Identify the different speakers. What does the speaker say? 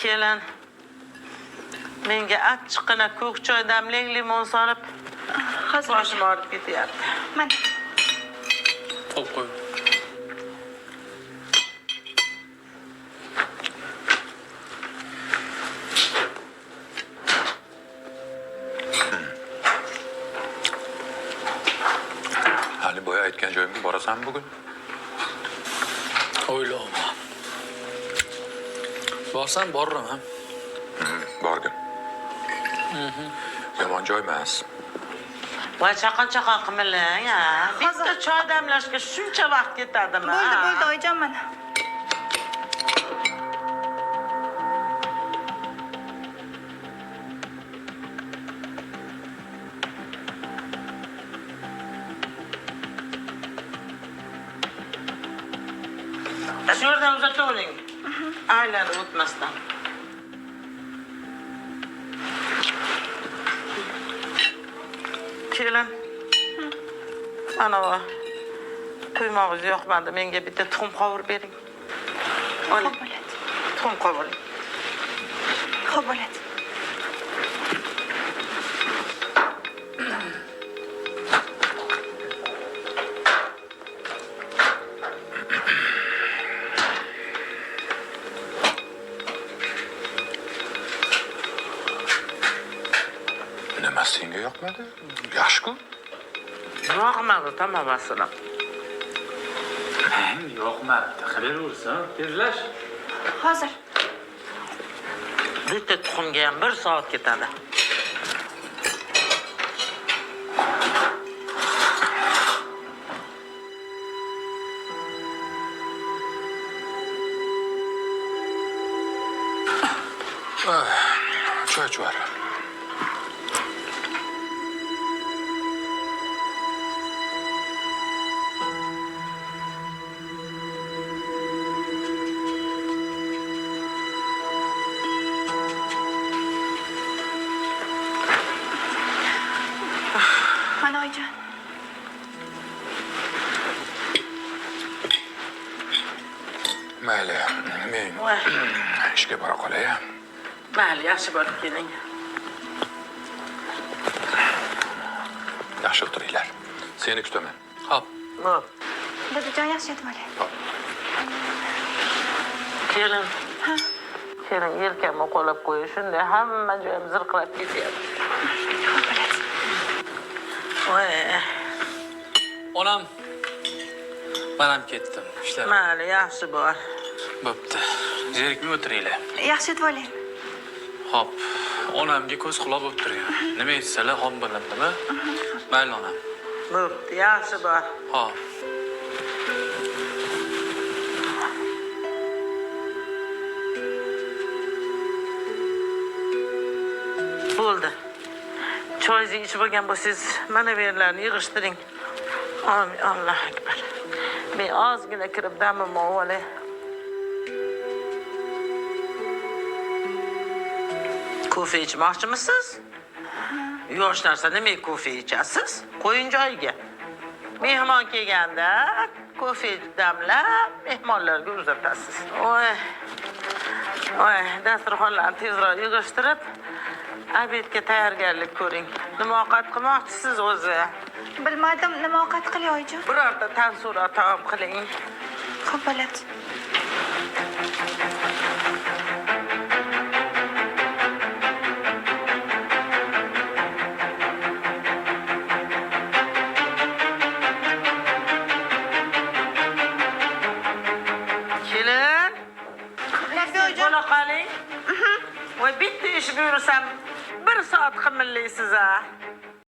Speaker 1: Kelin. Menga achchiqqina ko'k choy damlang, limon solib.
Speaker 2: Hozir.
Speaker 1: Boshim og'rib ketyapti.
Speaker 2: Mana.
Speaker 3: Qo'yib qo'y.
Speaker 4: Hali boya aytgan joyimga borasanmi bugun?
Speaker 3: O'ylama. Borsam boraman.
Speaker 4: Borgin. Yomon joy emas.
Speaker 1: Voy chaqan qimiling, ha. Bitta choy damlashga shuncha vaqt ketadimi?
Speaker 2: Bo'ldi, oyijon mana.
Speaker 1: Shu yerdan uzatavering. Aylanib o'tmasdan. Kelin. Mana bu quymog'ingiz yoqmadi. Menga bitta tuxum qovurib bering. Oling.
Speaker 2: Xo'p bo'ladi.
Speaker 1: Tuxum qovuring.
Speaker 2: Xo'p bo'ladi.
Speaker 4: Nima senga yoqmadi? Yaxshi-ku.
Speaker 1: Yoqmadi, tamom aslan.
Speaker 3: Yoqmadi. Qilaversin, tezlash.
Speaker 2: Hozir.
Speaker 1: Bitta tuxumga ham 1 soat ketadi.
Speaker 4: Choy chuvar.
Speaker 2: Mana oyijon.
Speaker 4: Mayli, men
Speaker 1: Voy.
Speaker 4: ishga bora qolay.
Speaker 1: Mayli, yaxshi borib keling.
Speaker 4: Yaxshi o'tiringlar. Seni kutaman.
Speaker 3: Hop.
Speaker 1: Xo'p.
Speaker 2: Dadajon yaxshi yetib oling.
Speaker 1: Kelin. Kelin yelkamni qo'lab qo'yish, shunday hamma joyim zirqirab ketyapti.
Speaker 2: Xo'p bo'ladi.
Speaker 1: Voy.
Speaker 3: Onam. Men ham ketdim. Ishlar
Speaker 1: Mayli, yaxshi bor.
Speaker 3: bo'pti. Zerikmay o'tiringlar.
Speaker 2: Yaxshi yetib oling.
Speaker 3: Hop. Onamga ko'z quloq bo'lib turing. Nima etsalar ham biladimi? Mayli onam.
Speaker 1: Bo'pti, yaxshi bor.
Speaker 3: Hop.
Speaker 1: Bo'ldi. Choyingizni ichib olgan bo'lsangiz, mana bu yerlarni yig'ishtiring. Amin, Alloh akbar. Men ozgina kirib damimni olay. Kofe ichmoqchimisiz? Yosh narsa nimaga kofe ichasiz? Qo'ying joyiga. Mehmon kelganda kofe damlab mehmonlarga uzatasiz. Voy. Voy, dasturxonlarni tezroq yig'ishtirib, obedga tayyorgarlik ko'ring. Nima ovqat qilmoqchisiz o'zi?
Speaker 2: Bilmadim, nima ovqat qilay oyijon?
Speaker 1: Birorta tansura taom qiling.
Speaker 2: Xo'p bo'ladi.
Speaker 1: Kelin.
Speaker 2: Nima oyijon?
Speaker 1: Bo'la qoling. Voy, bitta ish buyursam 1 soat qimillaysiz a.